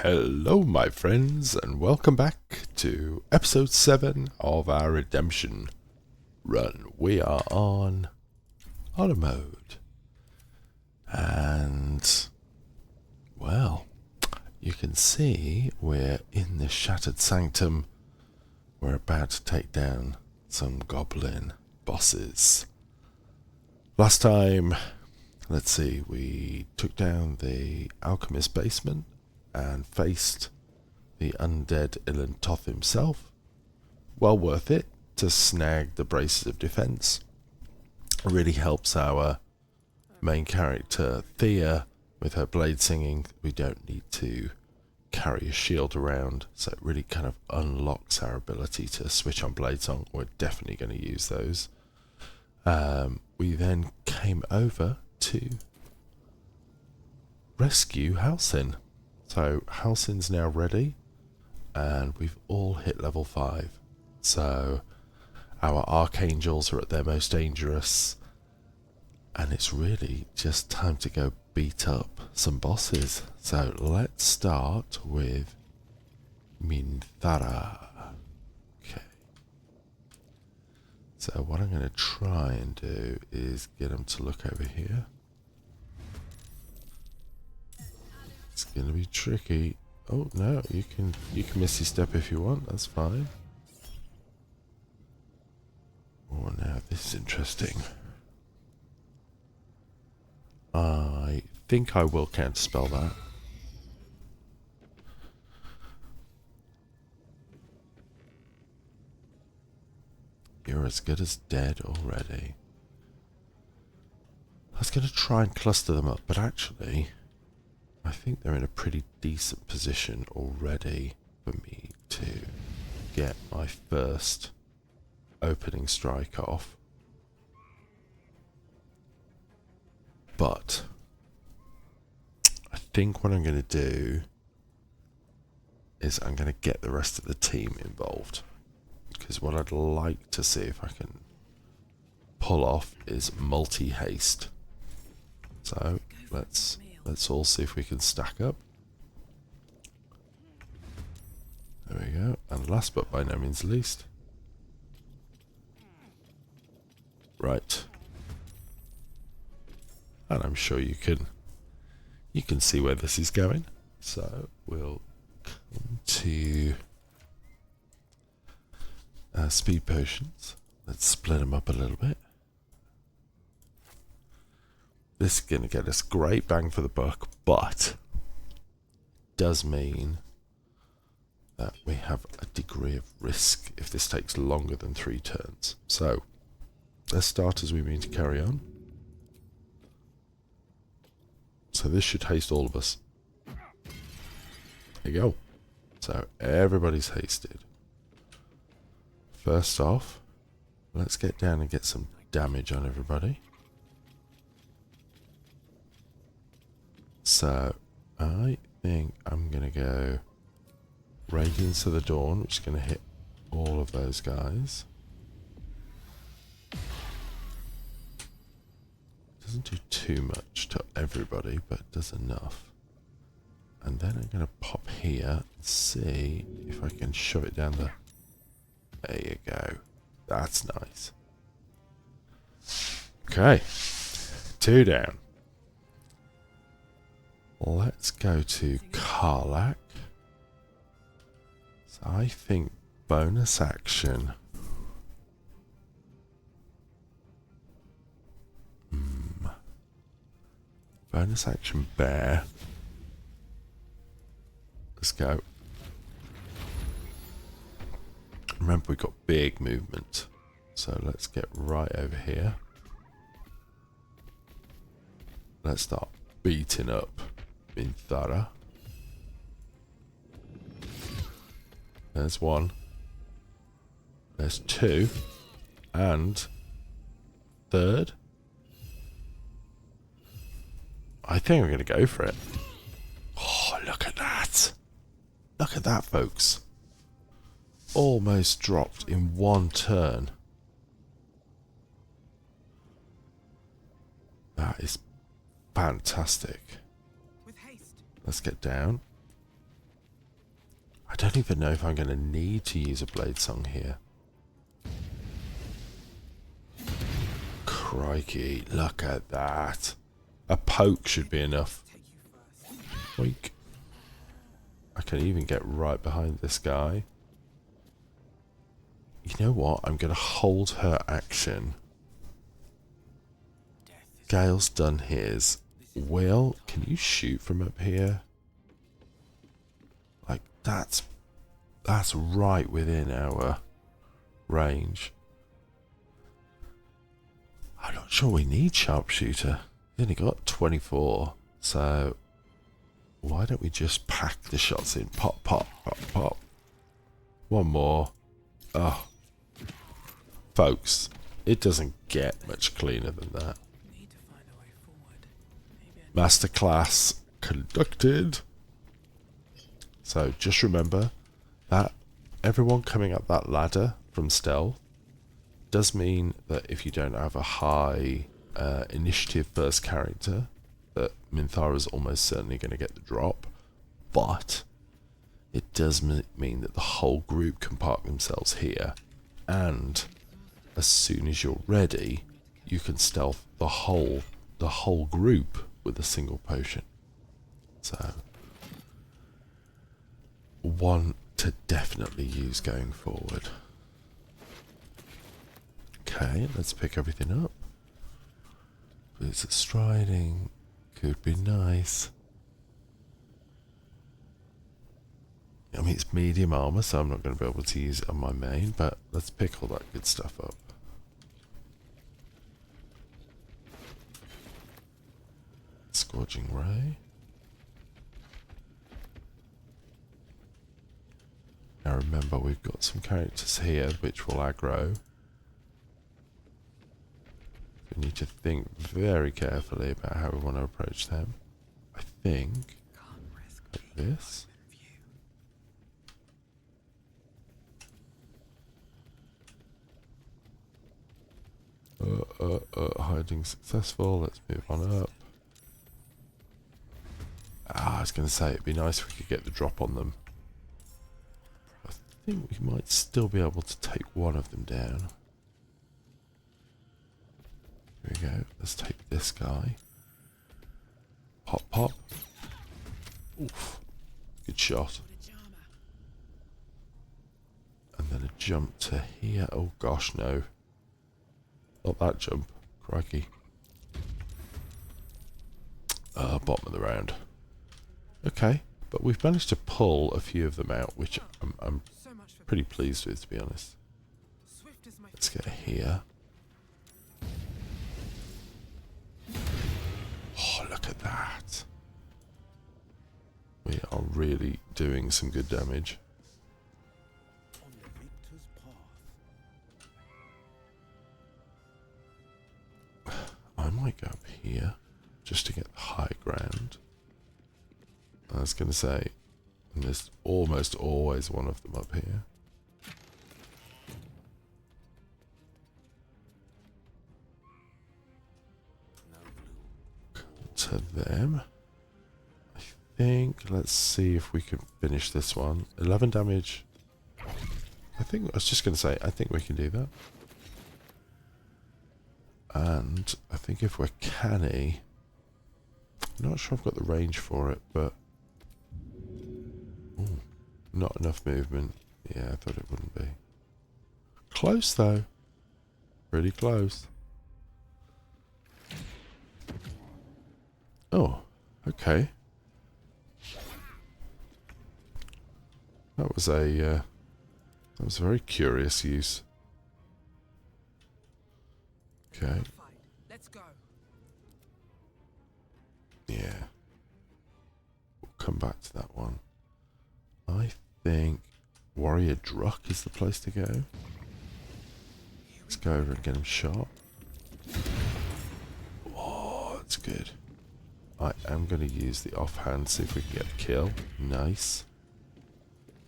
Hello my friends and welcome back to episode 7 of our redemption run. We are on auto mode and well, you can see we're in the shattered sanctum. We're about to take down some goblin bosses. Last time, let's see, we took down the alchemist basement and faced the undead Ilantoth himself. Well worth it to snag the braces of defense. It really helps our main character Thea with her blade singing. We don't need to carry a shield around, so it really kind of unlocks our ability to switch on blade song. We're definitely going to use those. We then came over to rescue Halsin. So Halsin's now ready, and we've all hit level 5. So our Archangels are at their most dangerous, and it's really just time to go beat up some bosses. So let's start with Minthara. Okay. So what I'm going to try and do is get them to look over here. It's going to be tricky. Oh no, you can misty step if you want. That's fine. Oh, now this is interesting. I think I will counterspell that. You're as good as dead already. I was going to try and cluster them up, but actually I think they're in a pretty decent position already for me to get my first opening strike off. But I think what I'm going to do is I'm going to get the rest of the team involved. Because what I'd like to see if I can pull off is multi-haste. So let's all see if we can stack up. There we go. And last but by no means least. Right. And I'm sure you can see where this is going. So we'll come to speed potions. Let's split them up a little bit. This is going to get us great bang for the buck, but does mean that we have a degree of risk if this takes longer than 3 turns. So let's start as we mean to carry on. So this should haste all of us. There you go. So everybody's hasted. First off, let's get down and get some damage on everybody. So I think I'm going to go Radiance of the Dawn, which is going to hit all of those guys. Doesn't do too much to everybody, but it does enough. And then I'm going to pop here and see if I can shove it down the... There you go. That's nice. Okay. 2 down. Let's go to Karlach. So I think bonus action. Bonus action bear. Let's go. Remember, we got big movement. So let's get right over here. Let's start beating up Minthara. There's 1. There's 2. And 3rd. I think I'm going to go for it. Oh, look at that. Look at that, folks. Almost dropped in 1 turn. That is fantastic. Let's get down. don't even know if I'm going to need to use a blade song here. Crikey, look at that. A poke should be enough. Oink. I can even get right behind this guy. You know what? I'm going to hold her action. Gale's done his. Will, can you shoot from up here? Like, that's right within our range. I'm not sure we need sharpshooter. We only got 24, so why don't we just pack the shots in? Pop, pop, pop, pop. One more. Oh, folks, it doesn't get much cleaner than that. Masterclass conducted. So just remember that everyone coming up that ladder from stealth does mean that if you don't have a high initiative first character, that Minthara is almost certainly going to get the drop, but it does mean that the whole group can park themselves here, and as soon as you're ready, you can stealth the whole group with a single potion. So, one to definitely use going forward. Okay, let's pick everything up. Boots of striding could be nice. I mean, it's medium armor, so I'm not going to be able to use it on my main, but let's pick all that good stuff up. Scorching Ray. Now remember, we've got some characters here which will aggro. We need to think very carefully about how we want to approach them. I think like this. Hiding successful. Let's move on up. I was going to say it'd be nice if we could get the drop on them. I think we might still be able to take one of them down. Here we go. Let's take this guy. Pop, pop. Oof. Good shot. And then a jump to here. Oh gosh, no. Not that jump. Crikey. Bottom of the round. Okay, but we've managed to pull a few of them out, which I'm pretty pleased with, to be honest. Let's get here. Oh, look at that. We are really doing some good damage. I might go up here just to get the high ground. I was going to say, and there's almost always one of them up here. Come to them. I think, let's see if we can finish this one. 11 damage. I was just going to say, I think we can do that. And I think if we're canny, I'm not sure I've got the range for it, but ooh, not enough movement. Yeah, I thought it wouldn't be. Close though. Pretty close. Oh, okay. That was a very curious use. Okay. Let's go. Yeah. We'll come back to that one. I think Warrior Druck is the place to go. Let's go over and get him shot. Oh, that's good. I am going to use the offhand, see if we can get a kill. Nice.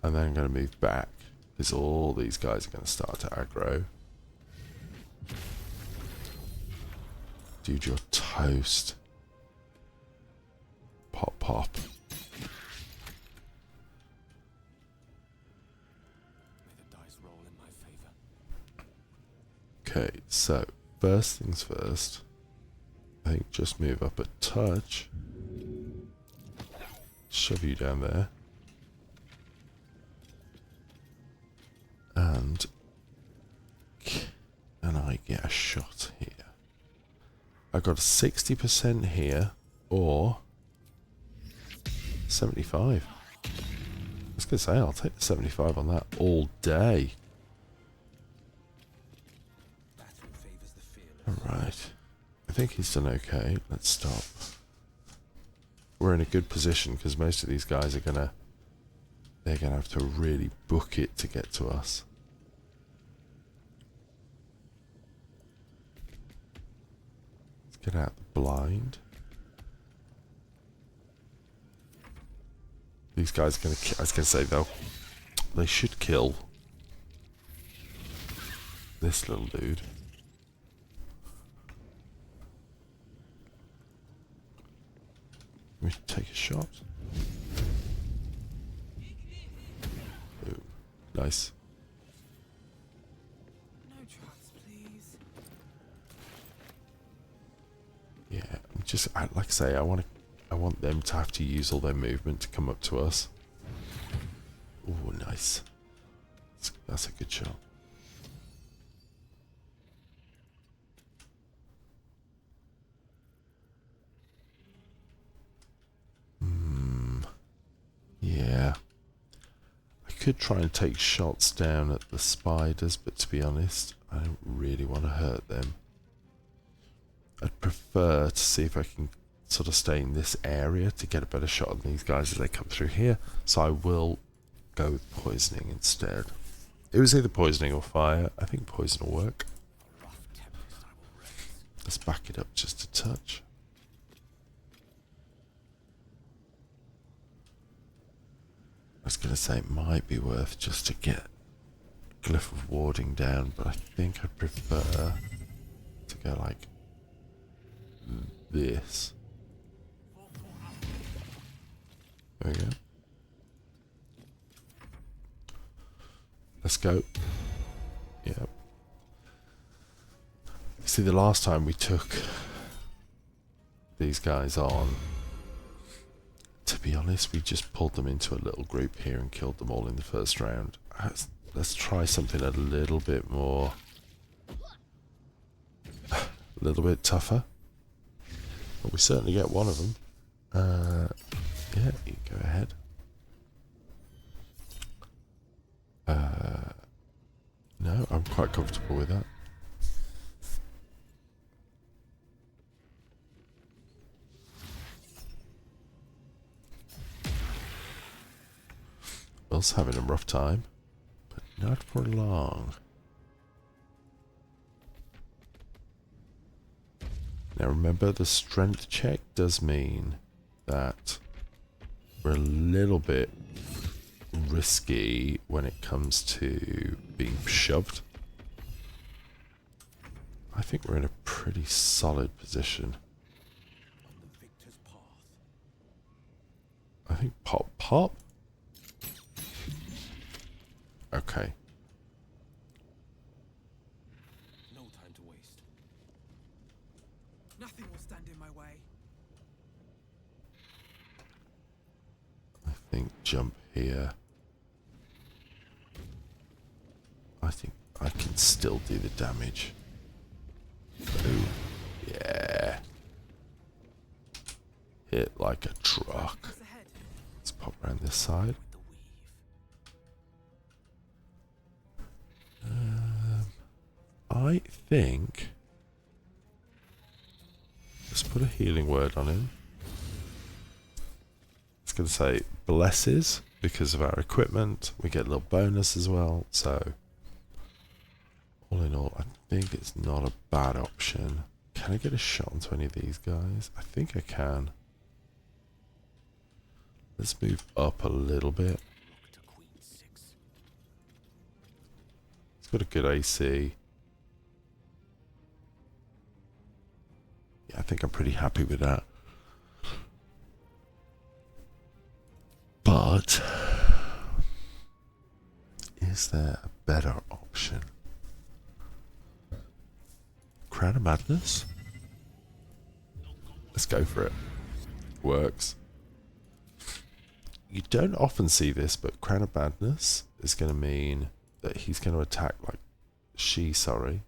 And then I'm going to move back, because all these guys are going to start to aggro. Dude, you're toast. Pop, pop. Okay, so first things first. I think just move up a touch. Shove you down there. And can I get a shot here? I got a 60% here, or 75. I was going to say, I'll take the 75 on that all day. Alright. I think he's done okay. Let's stop. We're in a good position because most of these guys are gonna... They're gonna have to really book it to get to us. Let's get out the blind. These guys are gonna... I was gonna say though, they should kill this little dude. We should take a shot. Ooh, nice. No traps, please. Yeah, I'm just like I say, I want them to have to use all their movement to come up to us. Ooh, nice. That's a good shot. Yeah. I could try and take shots down at the spiders, but to be honest, I don't really want to hurt them. I'd prefer to see if I can sort of stay in this area to get a better shot on these guys as they come through here. So I will go with poisoning instead. It was either poisoning or fire. I think poison will work. Let's back it up just a touch. I was going to say it might be worth just to get Glyph of Warding down, but I think I'd prefer to go like this. There we go. Let's go. Yep. See, the last time we took these guys on, to be honest, we just pulled them into a little group here and killed them all in the first round. Let's try something a little bit more... a little bit tougher. But we certainly get one of them. Yeah, you go ahead. No, I'm quite comfortable with that. Will's having a rough time, but not for long. Now remember, the strength check does mean that we're a little bit risky when it comes to being shoved. I think we're in a pretty solid position. I think pop. Okay. No time to waste. Nothing will stand in my way. I think jump here. I think I can still do the damage. Ooh, yeah. Hit like a truck. Let's pop around this side. I think... let's put a healing word on him. It's going to say blesses because of our equipment. We get a little bonus as well. So, all in all, I think it's not a bad option. Can I get a shot onto any of these guys? I think I can. Let's move up a little bit. It's got a good AC. Yeah, I think I'm pretty happy with that. But is there a better option? Crown of Madness? Let's go for it. Works. You don't often see this, but Crown of Madness is going to mean that he's going to attack, like, Shekt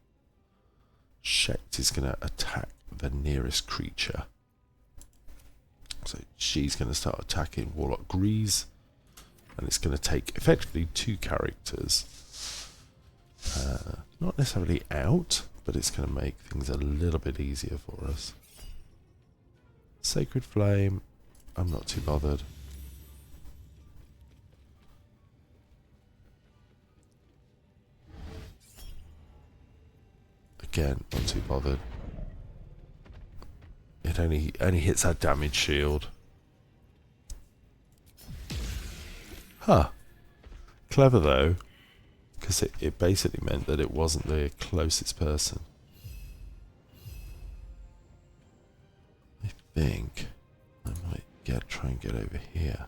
is going to attack the nearest creature. So she's going to start attacking Warlock Grease, and it's going to take effectively 2 characters. Not necessarily out, but it's going to make things a little bit easier for us. Sacred Flame, I'm not too bothered. Again, not too bothered. It only hits our damage shield. Huh. Clever though, because it basically meant that it wasn't the closest person. I think I might try and get over here.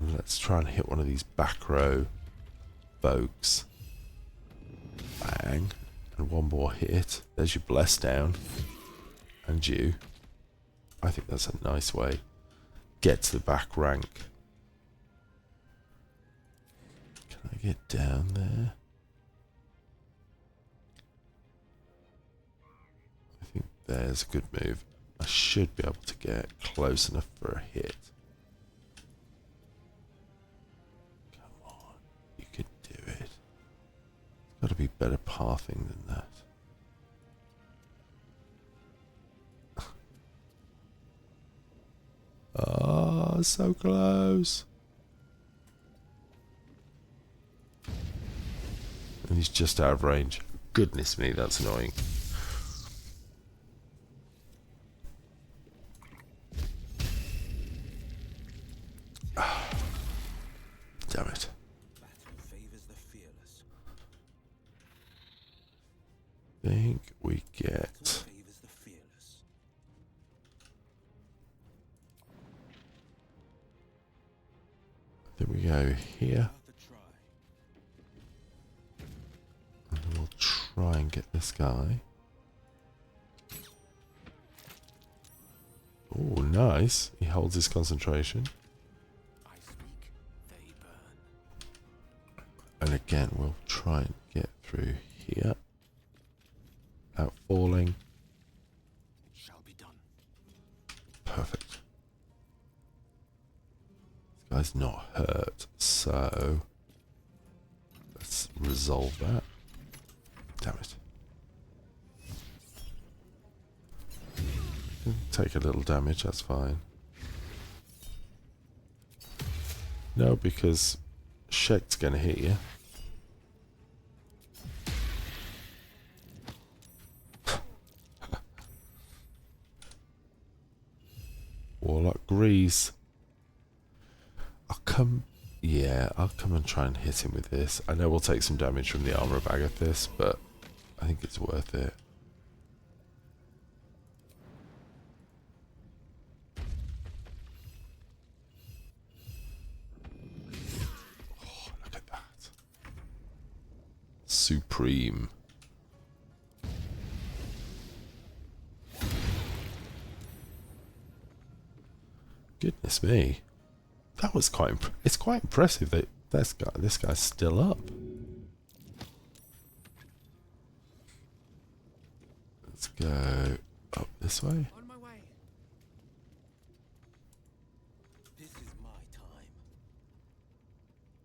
Let's try and hit one of these back row folks. Bang. And one more hit. There's your bless down. And you. I think that's a nice way. Get to the back rank. Can I get down there? I think there's a good move. I should be able to get close enough for a hit. Come on. You could do it. There's got to be better pathing than that. Oh, so close. And he's just out of range. Goodness me, that's annoying. Damn it. I think we get... Then we go here. And we'll try and get this guy. Oh, nice. He holds his concentration. I speak, they burn. And again, we'll try and get through here. Without falling. It shall be done. Perfect. This guy's not hurt, so let's resolve that. Damn it. Take a little damage, that's fine. No, because Shekt's gonna hit you. Warlock Grease. I'll come and try and hit him with this. I know we'll take some damage from the armor of Agathis, but I think it's worth it. Oh, look at that. Supreme. Goodness me. That was it's quite impressive that this guy's still up. Let's go up this way. On my way. This is my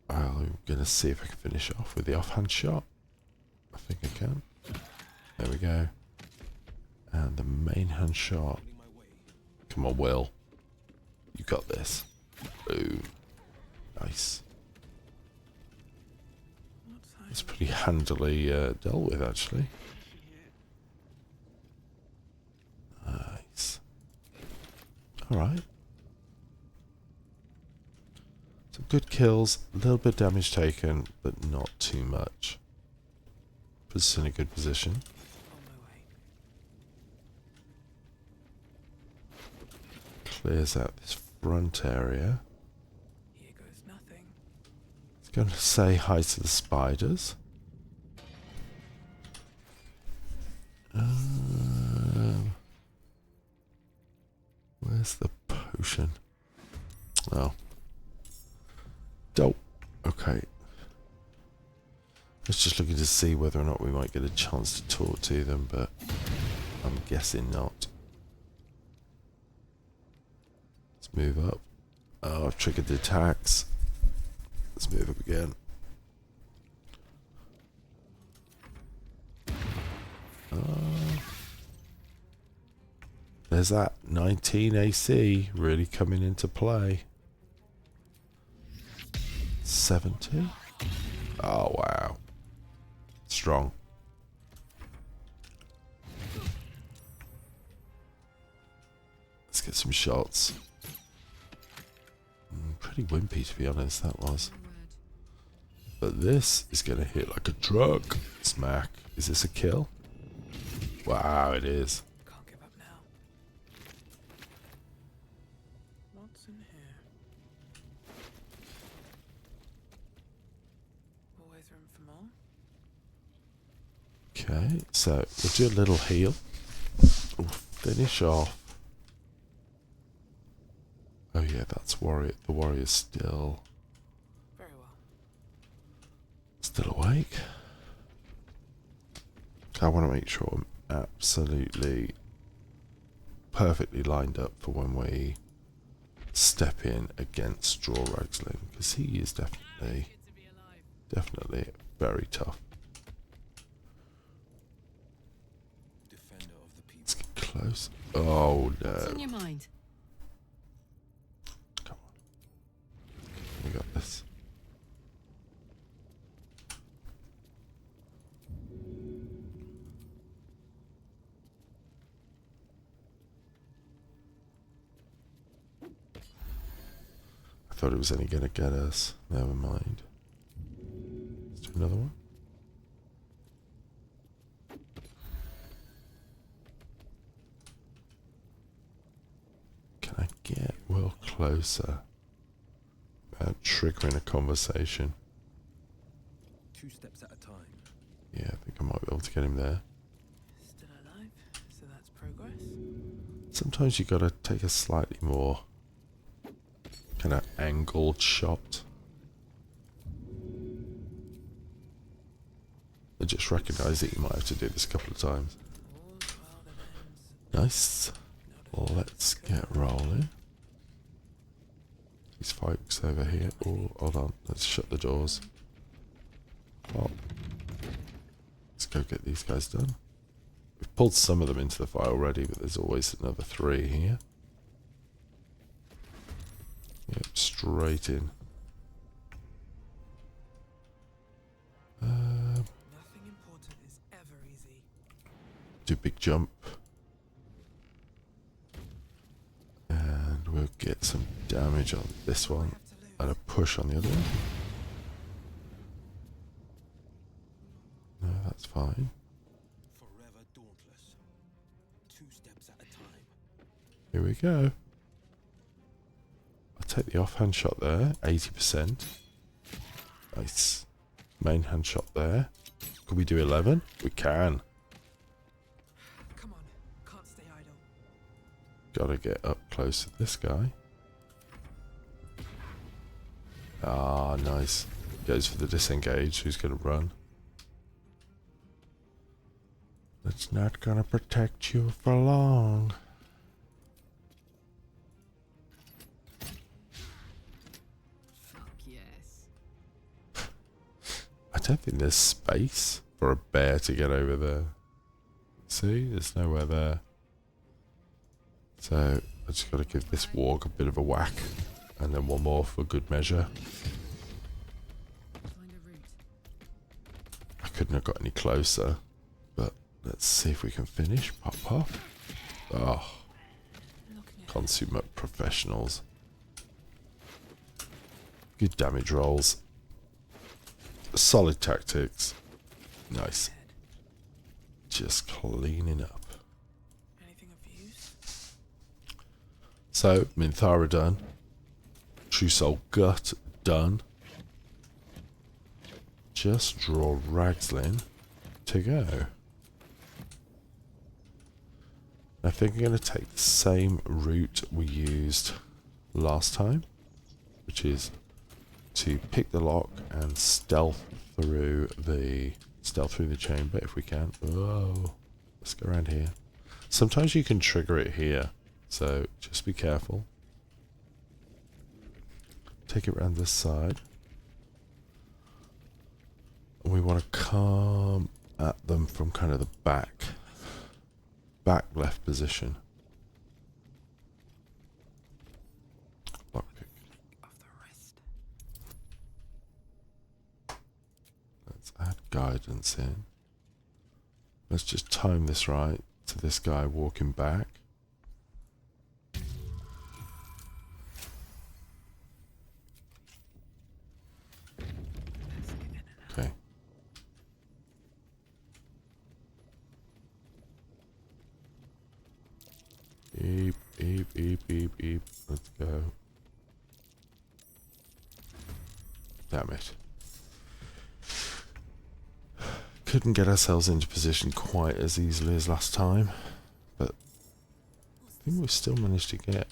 time. I'm gonna see if I can finish off with the offhand shot. I think I can. There we go. And the main hand shot. Come on, Will. You got this. Boom. Nice. It's pretty handily dealt with, actually. Nice. Alright. Some good kills, a little bit damage taken, but not too much. Puts us in a good position. On my way. Clears out this front area. Here goes nothing. It's going to say hi to the spiders. Where's the potion? Oh. Dope. Okay. I was just looking to see whether or not we might get a chance to talk to them, but I'm guessing not. Let's move up. Oh, I've triggered the attacks. Let's move up again. There's that 19 AC really coming into play. 70? Oh, wow. Strong. Let's get some shots. Pretty wimpy, to be honest, that was. But this is going to hit like a truck. Smack. Is this a kill? Wow, it is. Can't give up now. What's in here? Always room for more. Okay, so we'll do a little heal. We'll finish off. Oh yeah, that's warrior. The warrior's still Very well. still awake. I want to make sure I'm absolutely perfectly lined up for when we step in against Dror Ragzlin, because he is definitely very tough. Defender of the people. Let's get close. Oh no. What's on your mind? Come on. We got this. I thought it was only going to get us. Never mind. Let's do another one. Can I get well closer without triggering a conversation? 2 steps at a time. Yeah, I think I might be able to get him there. Still alive, so that's progress. Sometimes you gotta take a slightly more kind of angled shot. I just recognise that you might have to do this a couple of times. All's well that ends. Nice. Let's get rolling. These folks over here. Oh, hold on. Let's shut the doors. Oh. Let's go get these guys done. We've pulled some of them into the fire already, but there's always another 3 here. Yep, straight in. Nothing important is ever easy. Do big jump. And we'll get some damage on this one. And a push on the other one. No, that's fine. Forever dauntless. 2 steps at a time. Here we go. I'll take the offhand shot there. 80%. Nice. Main hand shot there. Could we do 11? We can. Come on, can't stay idle. Gotta get up close to this guy. Ah, nice. Goes for the disengage. Who's gonna run? That's not gonna protect you for long. Fuck yes. I don't think there's space for a bear to get over there. See? There's nowhere there. So, I just gotta give this warg a bit of a whack. And then one more for good measure. Find a route. I couldn't have got any closer. But let's see if we can finish. Pop, pop. Oh, Looking at consummate professionals. Good damage rolls. Solid tactics. Nice. head. Just cleaning up. Anything of use? So, Minthara done. True Soul Gut done. Just Dror Ragzlin to go. I think I'm going to take the same route we used last time, which is to pick the lock and stealth through the chamber if we can. Oh, let's go around here. Sometimes you can trigger it here, so just be careful. Take it around this side. And we want to come at them from kind of the back left position. Lockpick. Let's add guidance in. Let's just time this right to this guy walking back. Okay. Beep, beep, beep, beep, beep. Let's go. Damn it. Couldn't get ourselves into position quite as easily as last time, but I think we still managed to get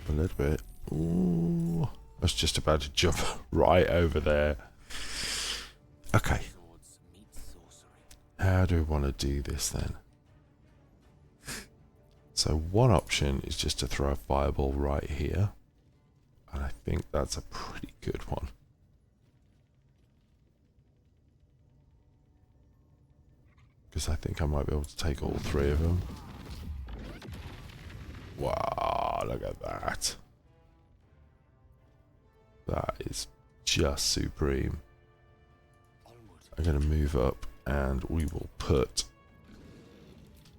a little bit. Ooh, I was just about to jump right over there. Okay. How do we want to do this then? So one option is just to throw a fireball right here, and I think that's a pretty good one. Because I think I might be able to take all three of them. Wow, look at that. That is just supreme. I'm going to move up and we will put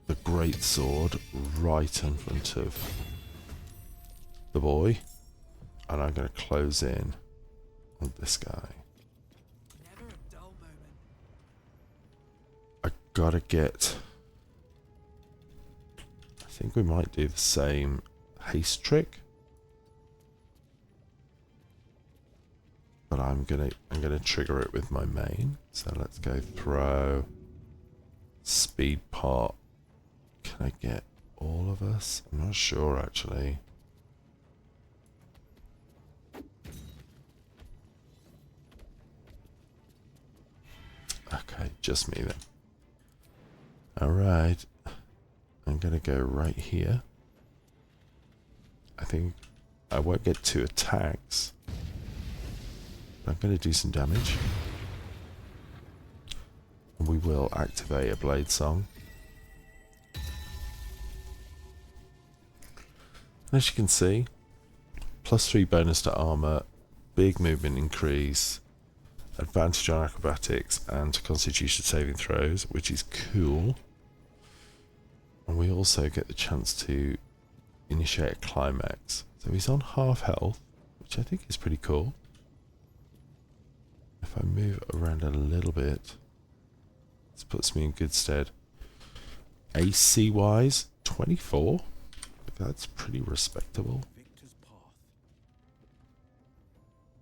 the great sword right in front of the boy. And I'm going to close in on this guy. Never a dull moment. I gotta get... I think we might do the same haste trick. But I'm gonna trigger it with my main. So let's go throw speed pot. Can I get all of us? I'm not sure actually. Okay, just me then. Alright. I'm gonna go right here. I think I won't get 2 attacks. But I'm gonna do some damage. And we will activate a blade song. As you can see, +3 bonus to armor, big movement increase, advantage on acrobatics and to constitution saving throws, which is cool. And we also get the chance to initiate a climax. So he's on half health, which I think is pretty cool. If I move around a little bit, this puts me in good stead. AC wise, 24. That's pretty respectable. Victor's path.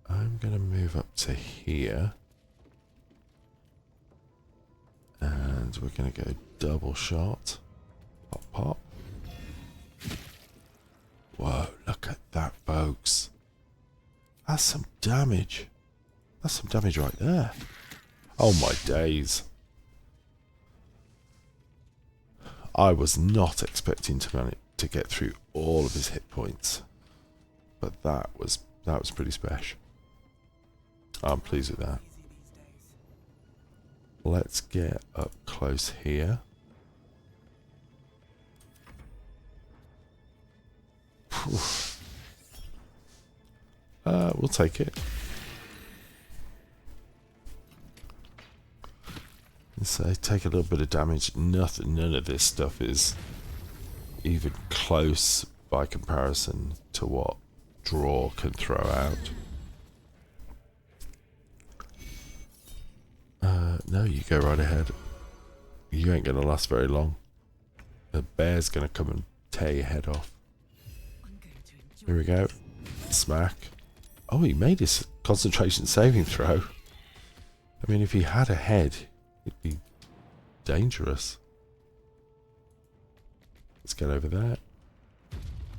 I'm going to move up to here. And we're going to go double shot. Pop, pop. Whoa, look at that, folks. That's some damage. That's some damage right there. Oh my days. I was not expecting to get through all of his hit points. But that was pretty special. I'm pleased with that. Let's get up close here. We'll take it. So take a little bit of damage. None of this stuff is even close by comparison to what Dror can throw out. No, you go right ahead. You ain't gonna last very long. The bear's gonna come and tear your head off. Here we go. Smack. Oh, he made his concentration saving throw. I mean, if he had a head, it'd be dangerous. Let's get over there.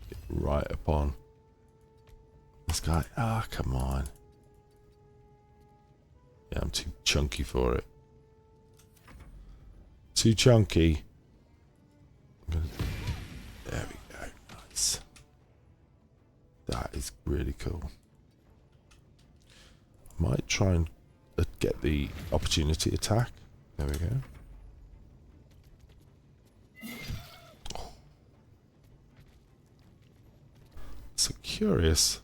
Get right upon this guy. Ah, come on. Yeah, I'm too chunky for it. Too chunky. There we go. Nice. That is really cool. I might try and get the opportunity attack. There we go. It's a curious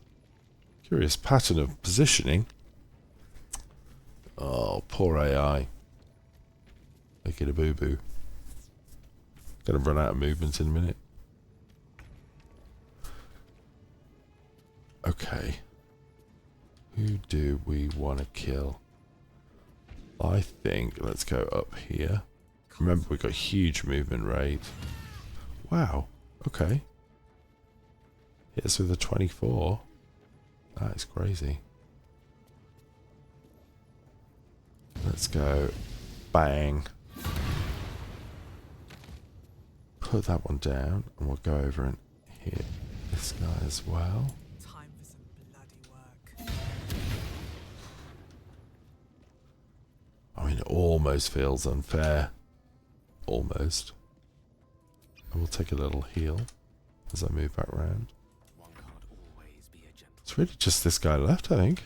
pattern of positioning. Oh, poor AI. Making a boo-boo. Gonna run out of movement in a minute. Okay. Who do we want to kill? I think let's go up here. Remember, we got huge movement rate. Wow. Okay. Hit us with a 24. That is crazy. Let's go. Bang. Put that one down, and we'll go over and hit this guy as well. Time for some bloody work. I mean, it almost feels unfair. Almost. I will take a little heal as I move back around. One can't always be a gentle It's really just this guy left, I think.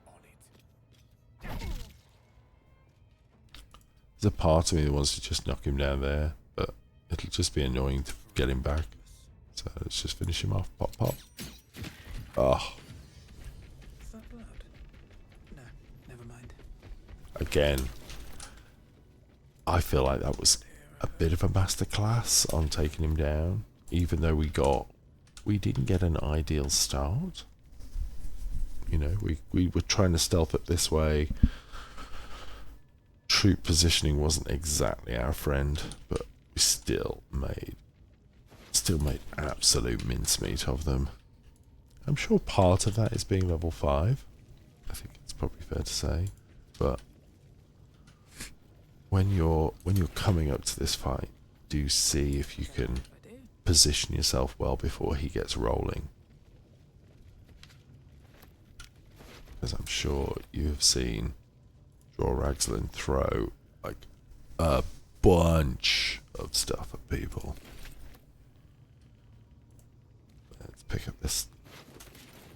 on it. There's a part of me that wants to just knock him down there, but it'll just be annoying to get him back. So let's just finish him off. Pop, pop. Oh, Is that blood? No, never mind. again. I feel like that was a bit of a masterclass on taking him down, even though we didn't get an ideal start. You know, we were trying to stealth it this way. Troop positioning wasn't exactly our friend, but we still made absolute mincemeat of them. I'm sure part of that is being level 5. I think it's probably fair to say, but when you're coming up to this fight, do see if you can position yourself well before he gets rolling. Because I'm sure you have seen Dror Ragzlin throw like a bunch of stuff at people. Let's pick up this.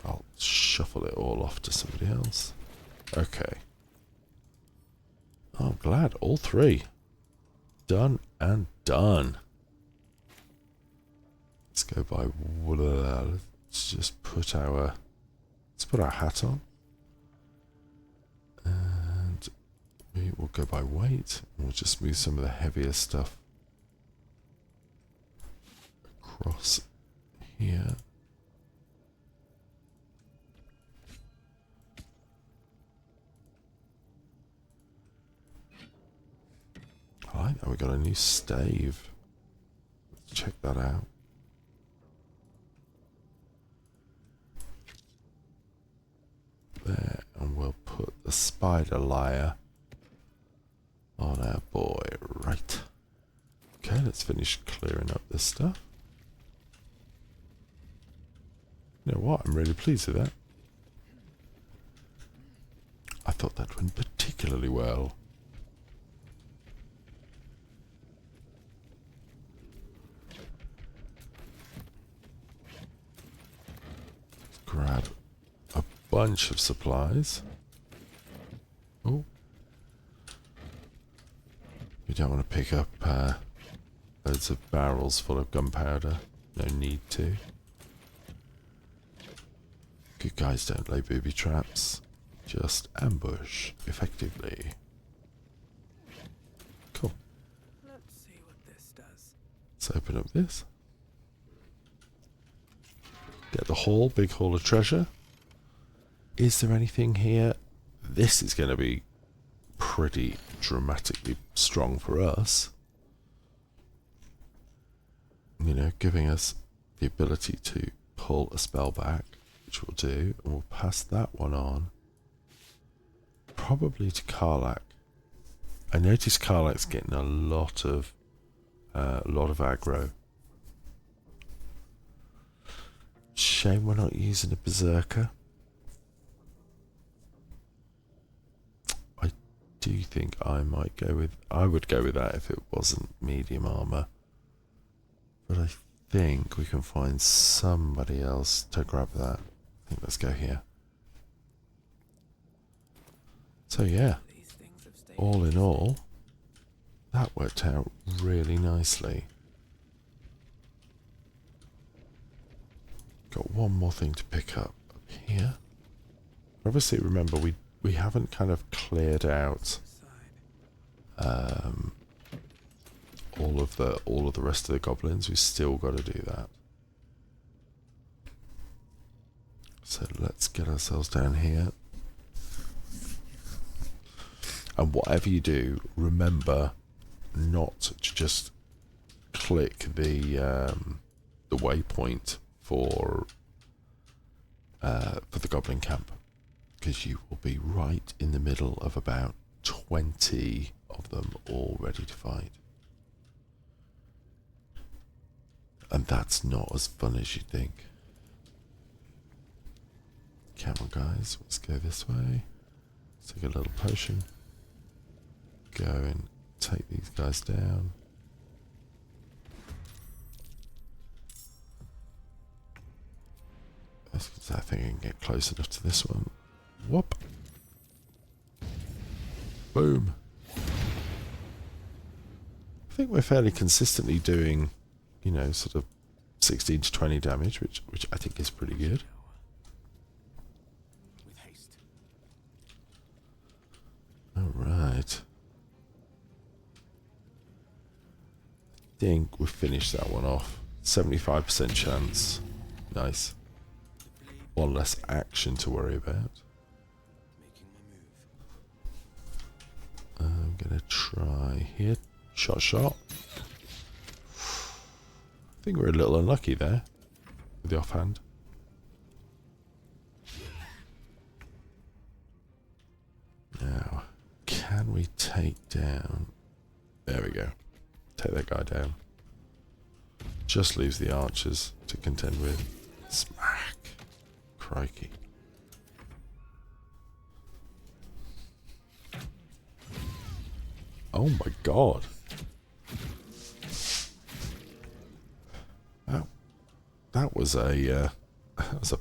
I'll shuffle it all off to somebody else. Okay. Oh, I'm glad. All 3. Done and done. Let's go by... Let's just put our... Let's put our hat on. And we will go by weight. We'll just move some of the heavier stuff across here. I like that we got a new stave. Let's check that out. There, and we'll put the spider layer on our boy. Right. Okay, let's finish clearing up this stuff. You know what? I'm really pleased with that. I thought that went particularly well. Grab a bunch of supplies. Oh. We don't want to pick up loads of barrels full of gunpowder. No need to. Good guys don't lay booby traps. Just ambush effectively. Cool. Let's see what this does. Let's open up this. Get the haul, big haul of treasure. Is there anything here? This is going to be pretty dramatically strong for us. You know, giving us the ability to pull a spell back, which we'll do, and we'll pass that one on. Probably to Karlach. I noticed Karlach's getting a lot of a lot of aggro. Shame we're not using a berserker. I do think I might go with... I would go with that if it wasn't medium armor. But I think we can find somebody else to grab that. I think let's go here. So yeah, all in all, that worked out really nicely. Got one more thing to pick up here. Obviously, remember we haven't kind of cleared out all of the rest of the goblins. We've still got to do that. So let's get ourselves down here. And whatever you do, remember not to just click the waypoint for the Goblin Camp, because you will be right in the middle of about 20 of them all ready to fight. And that's not as fun as you think. Come on guys, let's go this way. Let's take a little potion. Go and take these guys down. I think I can get close enough to this one. Whoop. Boom. I think we're fairly consistently doing, you know, sort of 16 to 20 damage, which I think is pretty good. With haste. Alright. I think we've finished that one off. 75% chance. Nice. One less action to worry about. Making my move. I'm gonna try here. Shot. I think we're a little unlucky there with the offhand. Now, can we take down... There we go. Take that guy down. Just leaves the archers to contend with. Smack. Crikey. Oh my god. That was a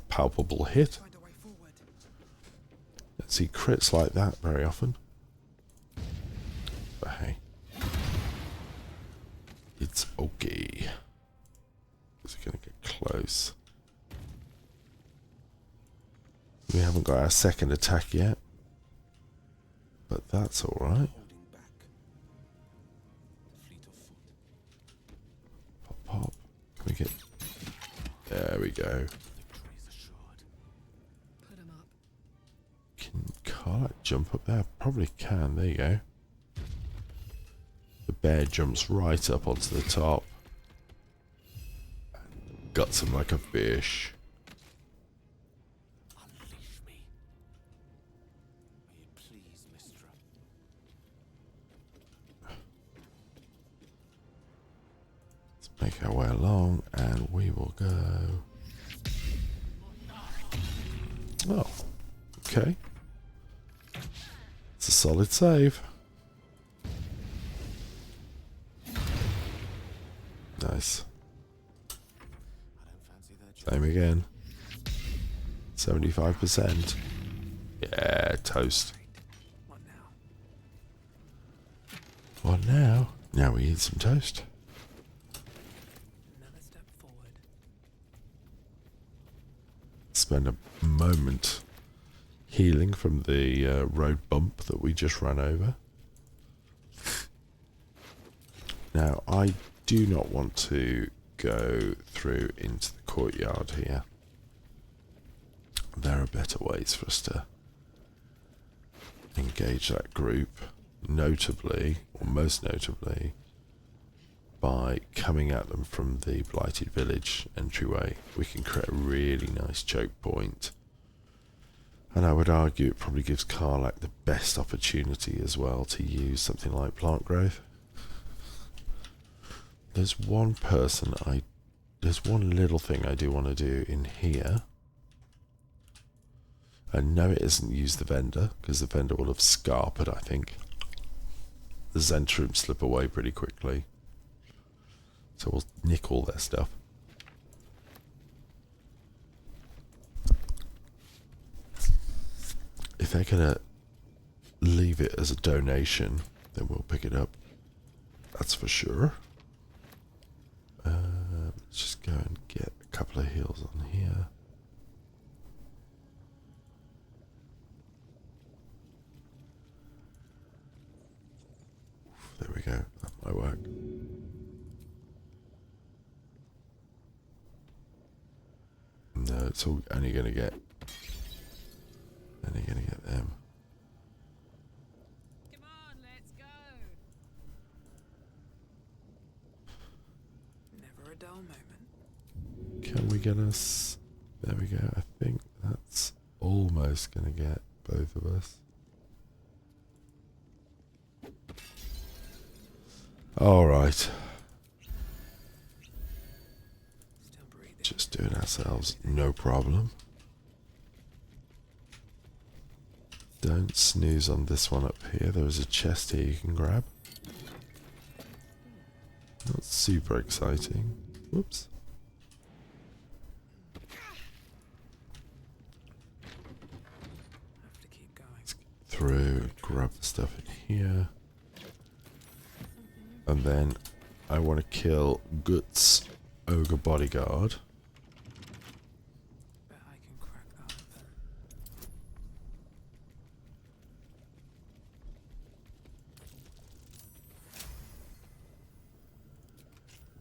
palpable hit. Find a way forward. Don't see crits like that very often. But hey. It's okay. Is it gonna get close? We haven't got our second attack yet. But that's alright. Holding back. Fleet of foot. Pop. Can we get... There we go. Victory is assured. Put 'em up. Can Carl jump up there? Probably can. There you go. The bear jumps right up onto the top. Guts him like a fish. Unleash me. May it please, Mistra. Let's make our way along and we will go. Oh, okay. It's a solid save. Nice. I don't fancy their Same again. 75%. Yeah, toast. What now? What now? Now we eat some toast. Another step forward. Spend a moment healing from the road bump that we just ran over. Now, I do not want to go through into the courtyard here. There are better ways for us to engage that group, notably, or most notably, by coming at them from the Blighted Village entryway. We can create a really nice choke point. And I would argue it probably gives Karlach the best opportunity as well to use something like plant growth. there's one little thing I do want to do in here. I know it isn't use the vendor, because the vendor will have scarpered, I think. The Zentrum slip away pretty quickly. So we'll nick all their stuff. If they're going to leave it as a donation, then we'll pick it up. That's for sure. Let's just go and get a couple of heals on here. There we go. That might work. No, it's all only going to get them. Come on, let's go. Never a dull moment. Can we get us... There we go. I think that's almost going to get both of us. Alright. Just do it ourselves. No problem. Don't snooze on this one up here. There is a chest here you can grab. Not super exciting. Whoops. Have to keep going. Let's get through, grab the stuff in here. And then I want to kill Gut's Ogre Bodyguard. Bet I can crack that open.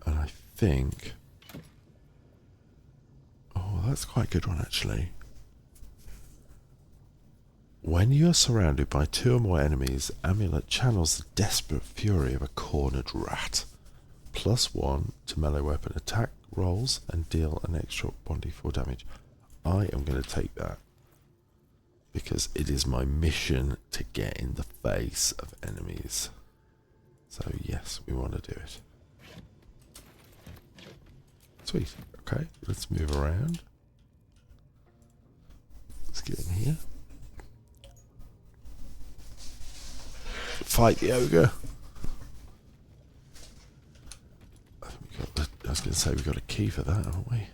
And I think... Oh, that's quite a good one, actually. When you are surrounded by 2 or more enemies, Amulet channels the desperate fury of a cornered rat. +1 to melee weapon attack rolls and deal an extra 1d4 damage. I am going to take that because it is my mission to get in the face of enemies. So yes, we want to do it. Sweet. Okay, let's move around. Let's get in here. Fight the ogre. I was going to say we've got a key for that, haven't we?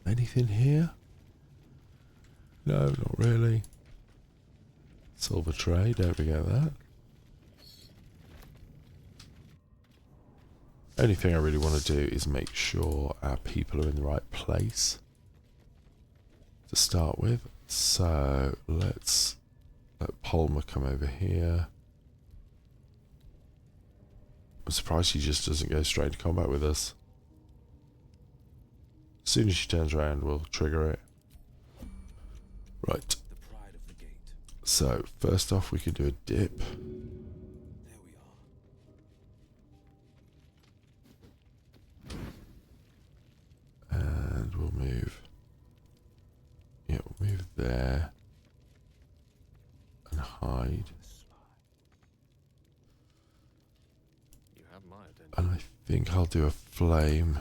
Anything here? No, not really. Silver tray, don't forget that. Only thing I really want to do is make sure our people are in the right place to start with. So let's let Palmer come over here. I'm surprised she just doesn't go straight into combat with us. As soon as she turns around, we'll trigger it. Right. The pride of the gate. So, first off, we can do a dip. There we are. And we'll move. Yeah, we'll move there. And hide. You have my attention. And I think I'll do a flame.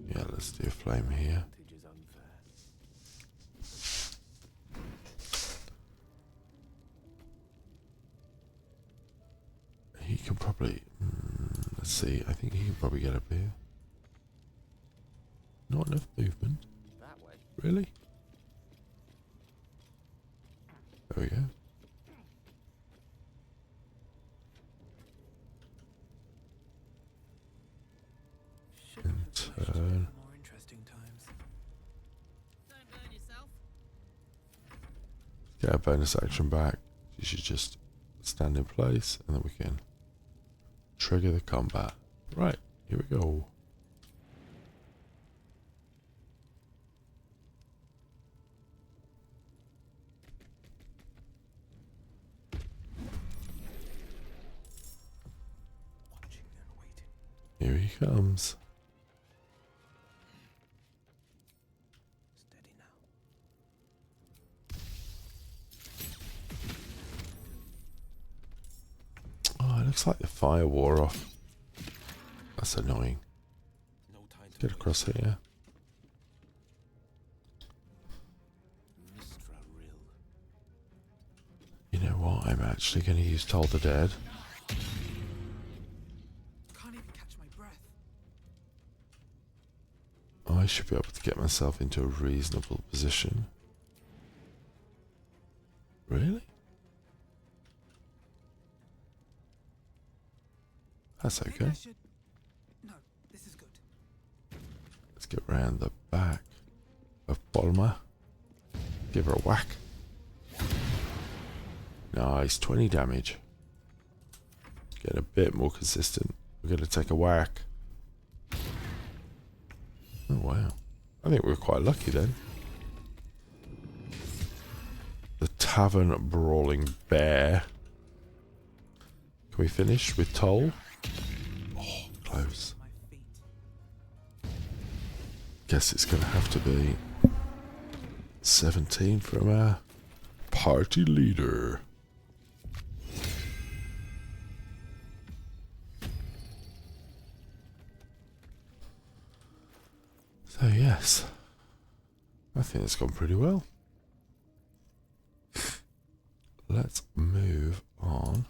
Yeah, let's do a flame here. Advantage is unfair. He can probably... let's see, I think he can probably get up here. Not enough movement. That way. Really? There we go. And turn. More interesting times. Don't burn yourself. Get a bonus action back. You should just stand in place and then we can trigger the combat. Right, here we go. Watching and waiting. Here he comes. Steady now. Oh, I Looks like the fire wore off. That's annoying. No time to Get across here. Mistra Rill. You know what? I'm actually going to use Toll the Dead. Can't even catch my breath. I should be able to get myself into a reasonable position. Really? That's Maybe okay. I should... No, this is good. Let's get round the back of Bulma. Give her a whack. Nice, 20 damage. Get a bit more consistent. We're going to take a whack. Oh wow. I think we're quite lucky then. The Tavern Brawling Bear. Can we finish with Toll? Oh, close. My feet. Guess it's going to have to be 17 from our party leader. So yes, I think it's gone pretty well. Let's move on.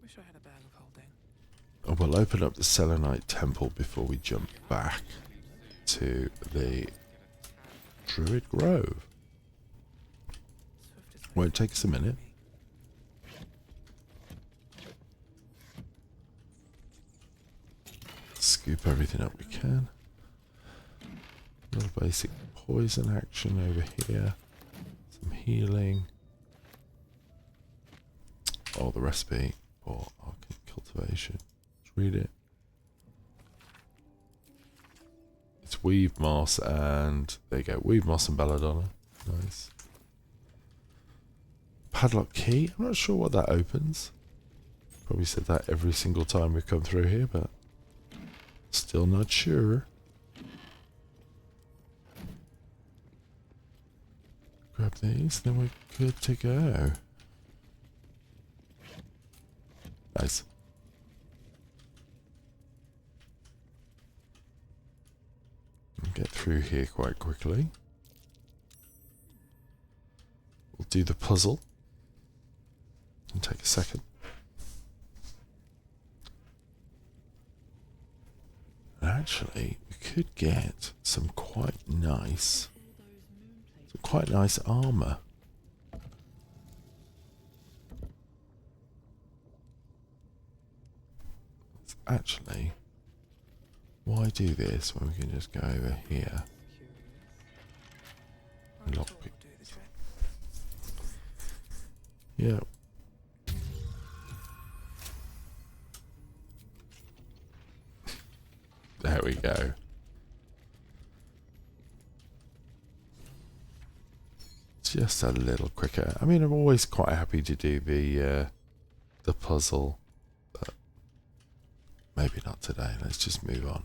Wish I had a bag of holding. And we'll open up the Selenite Temple before we jump back to the Druid Grove. Swiftest Won't take us a minute. Scoop everything up we can. A little basic poison action over here. Some healing. Oh, the recipe for arcane cultivation. Let's read it. It's weave moss and there you go. Weave moss and belladonna. Nice. Padlock key. I'm not sure what that opens. Probably said that every single time we come through here, but still not sure. Grab these, then we're good to go. Nice. Get through here quite quickly. We'll do the puzzle. And take a second. Actually, we could get some quite nice armor. Actually, why do this when we can just go over here? Lockpick. Yeah. There we go. Just a little quicker. I mean, I'm always quite happy to do the puzzle, but maybe not today. Let's just move on.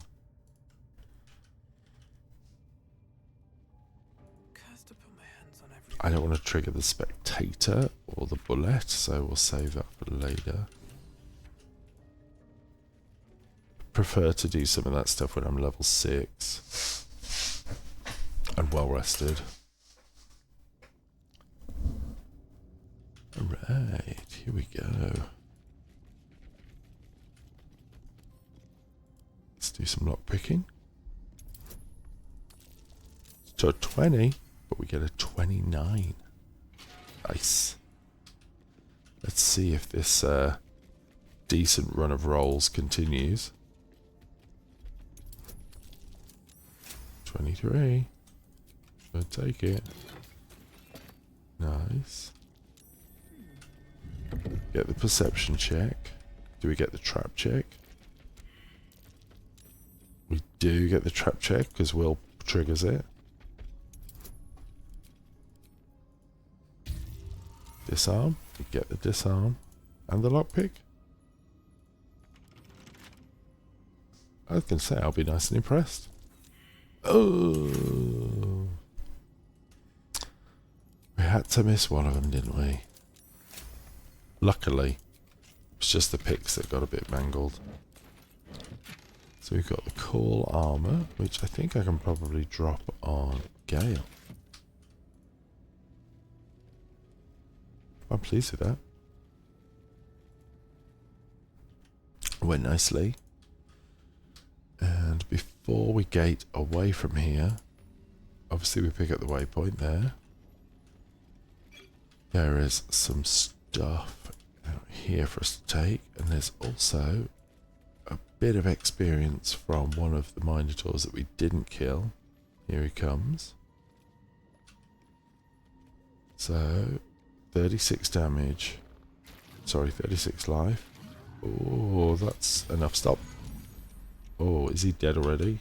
I don't want to trigger the spectator or the bullet, so we'll save that for later. Prefer to do some of that stuff when I'm level 6 and well rested. Alright, here we go. Let's do some lock picking. So 20, but we get a 29. Nice. Let's see if this decent run of rolls continues. 23. I'll take it. Nice. Get the perception check. Do we get the trap check? We do get the trap check because Will triggers it. Disarm. We get the disarm. And the lockpick. I was going to say I'll be nice and impressed. Oh. We had to miss one of them, didn't we? Luckily, it's just the picks that got a bit mangled. So we've got the cool armor, which I think I can probably drop on Gale. I'm pleased with that. Went nicely. And before we gate away from here, obviously we pick up the waypoint there. There is some stuff out here for us to take, and there's also a bit of experience from one of the Minotaurs that we didn't kill. Here he comes. So, 36 damage. Sorry, 36 life. Oh, that's enough. Stop. Oh, is he dead already?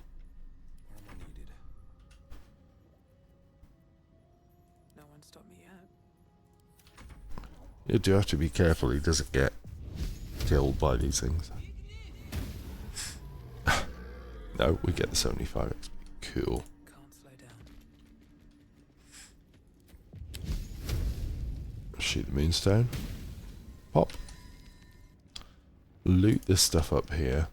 Where am I needed? No one stopped me yet. You do have to be careful he doesn't get killed by these things. No, we get the 75 XP. Cool. Can't slow down. Shoot the moonstone. Pop. Loot this stuff up here.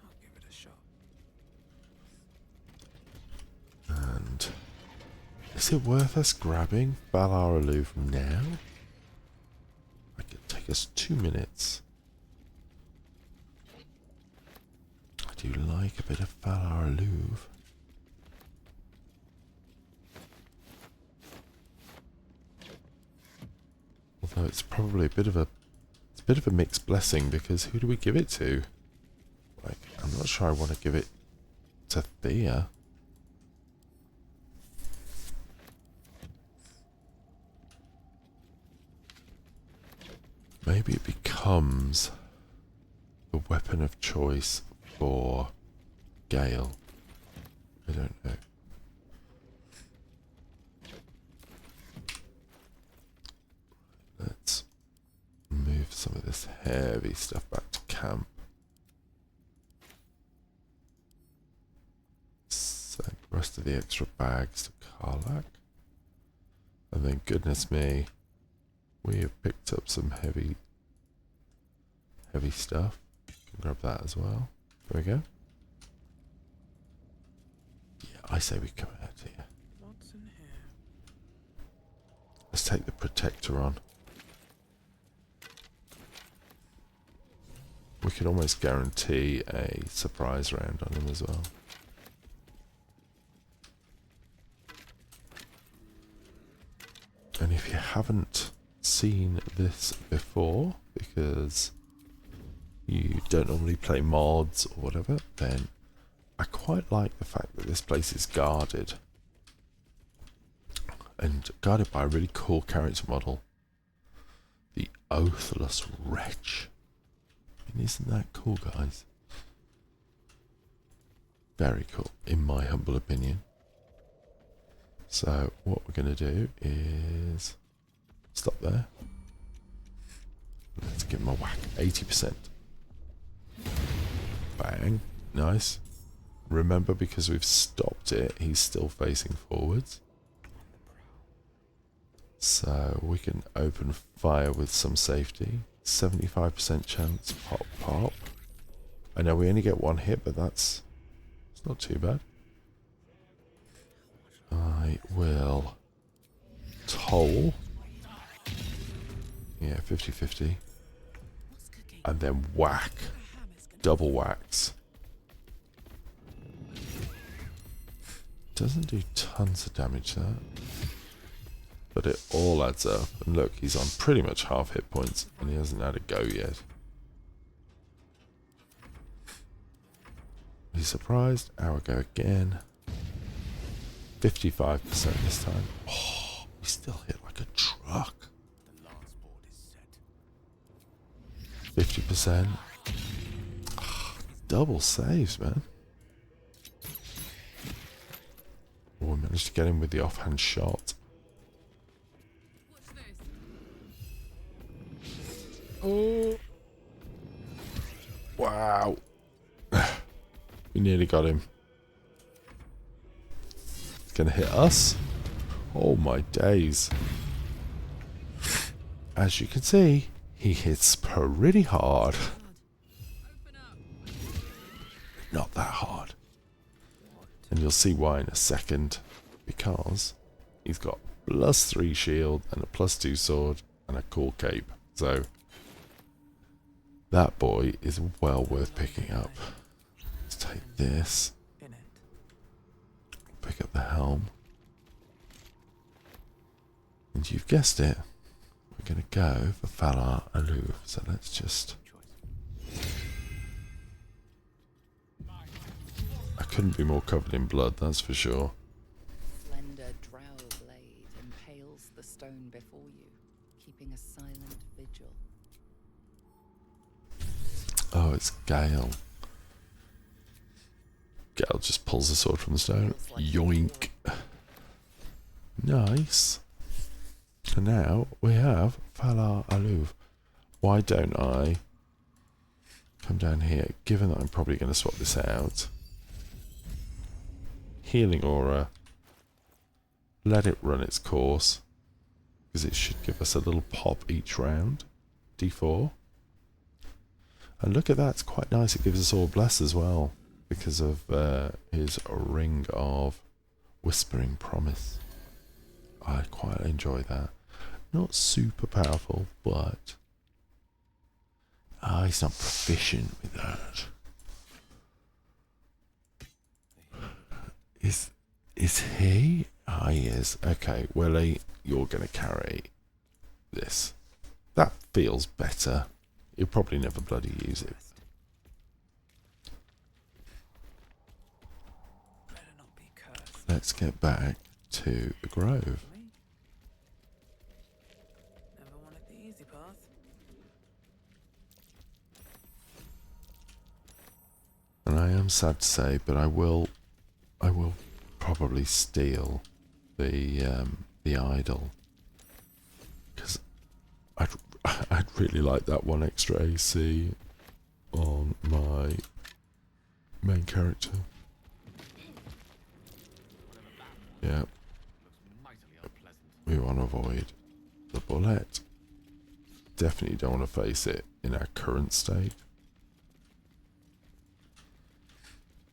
I'll give it a shot. And is it worth us grabbing Valar Aloof now? It could take us 2 minutes. I do like a bit of Valar Aloof. Although it's probably a bit of a mixed blessing, because who do we give it to? Like, I'm not sure I want to give it to Thea. Maybe it becomes the weapon of choice for Gale. I don't know. Let's move some of this heavy stuff back to camp. Send the rest of the extra bags to Karlak. And then, goodness me, we have picked up some heavy stuff. Can grab that as well. There we go. Yeah, I say we come out here. What's in here? Let's take the protector on. We could almost guarantee a surprise round on him as well. And if you haven't seen this before, because you don't normally play mods or whatever, then I quite like the fact that this place is guarded. And guarded by a really cool character model. The Oathless Wretch. I mean, isn't that cool, guys? Very cool, in my humble opinion. So, what we're going to do is stop there. Let's give him a whack. 80%. Bang. Nice. Remember, because we've stopped it, he's still facing forwards. So, we can open fire with some safety. 75% chance. Pop, pop. I know we only get one hit, but it's not too bad. I will toll. Yeah, 50-50. And then whack. Double whacks. Doesn't do tons of damage, that. But it all adds up. And look, he's on pretty much half hit points, and he hasn't had a go yet. He's surprised. Our go again. 55% this time. Oh, we still hit like a truck. The last board is set. 50%. Oh, double saves, man. Oh, we managed to get him with the offhand shot. What's this? Oh. Wow. We nearly got him. It's gonna hit us. Oh my days. as you can see, he hits pretty hard. Open up. Not that hard. And you'll see why in a second. Because he's got +3 shield and a +2 sword and a cool cape. So that boy is well worth picking up. Let's take this. In it. Pick up the helm. And you've guessed it. We're going to go for Falar Aloof. So let's just... I couldn't be more covered in blood, that's for sure. Slender drow blade impales the stone before you, keeping a silent vigil. Oh, it's Gale. Gale just pulls the sword from the stone. Yoink. Nice. So now we have Falar Aloof. Why don't I come down here, given that I'm probably going to swap this out. Healing aura. Let it run its course, because it should give us a little pop each round. D4. And look at that, it's quite nice. It gives us all bless as well, because of his ring of whispering promise. I quite enjoy that. Not super powerful, but he's not proficient with that. Is he? Ah, he is. Okay, Willie, you're going to carry this. That feels better. You'll probably never bloody use it. Better not be cursed. Let's get back to the grove. Never wanted the easy path. And I am sad to say, but I will probably steal the idol, because I'd really like that one extra AC on my main character. Yeah. We want to avoid the bullet. Definitely don't want to face it in our current state.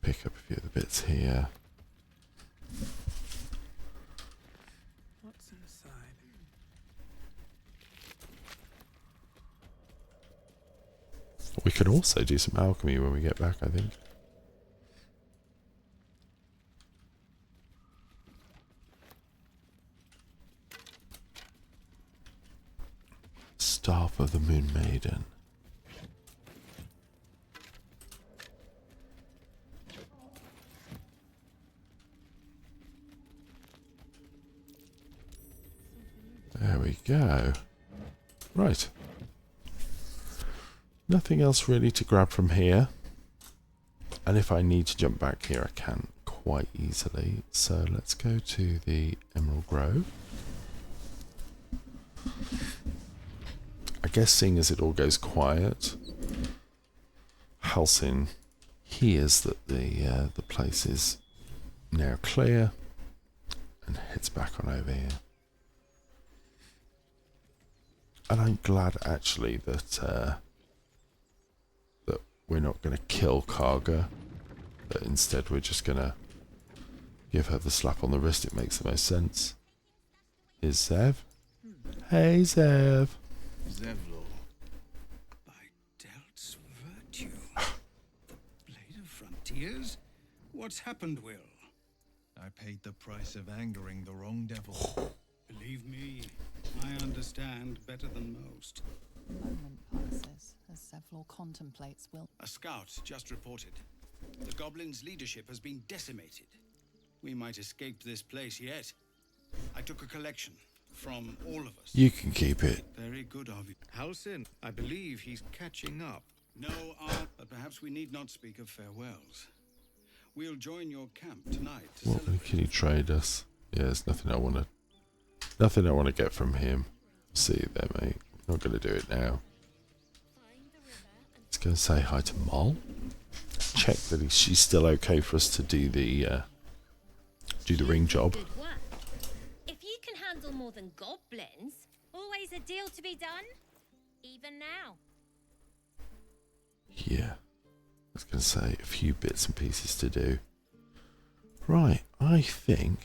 Pick up a few of the bits here. What's inside? We could also do some alchemy when we get back, I think. Staff of the Moon Maiden. There we go. Right. Nothing else really to grab from here. And if I need to jump back here, I can quite easily. So let's go to the Emerald Grove. I guess seeing as it all goes quiet, Halsin hears that the place is now clear and heads back on over here. And I'm glad actually that that we're not going to kill Karga, but instead we're just going to give her the slap on the wrist. It makes the most sense. Is Zev? Hey Zev. Zevlor, by Delt's virtue, the blade of frontiers? What's happened, Will? I paid the price of angering the wrong devil. Believe me, I understand better than most. A moment passes as Zevlor contemplates Will. A scout just reported. The goblins' leadership has been decimated. We might escape this place yet. I took a collection from all of us. You can keep it. Very good of you. Halsin, I believe he's catching up. No, but perhaps we need not speak of farewells. We'll join your camp tonight to What celebrate. can you trade us? Yeah, there's nothing I want to get from him. See you there, mate. Not going to do it now. Let's go and say hi to Moll. Check that she's still okay for us to do the ring job. Good work. If you can handle more than goblins, always always a deal to be done, even now. Yeah. I was going to say a few bits and pieces to do. Right, I think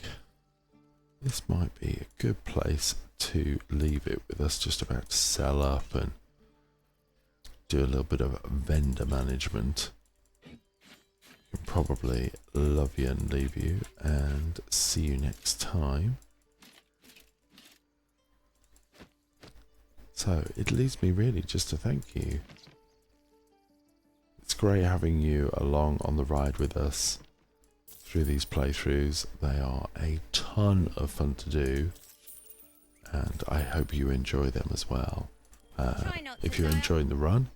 this might be a good place to leave it with us just about to sell up and do a little bit of vendor management. Probably love you and leave you and see you next time. So it leaves me really just to thank you. It's great having you along on the ride with us through these playthroughs. They are a ton of fun to do, and I hope you enjoy them as well. If you're enjoying the run,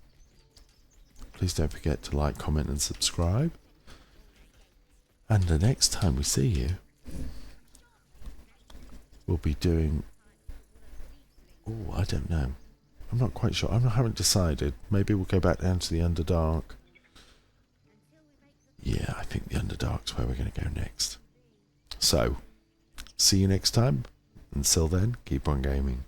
please don't forget to like, comment and subscribe. And the next time we see you, we'll be doing... Oh, I don't know. I'm not quite sure. I haven't decided. Maybe we'll go back down to the Underdark. Yeah, I think the Underdark's where we're going to go next. So, see you next time. Until then, keep on gaming.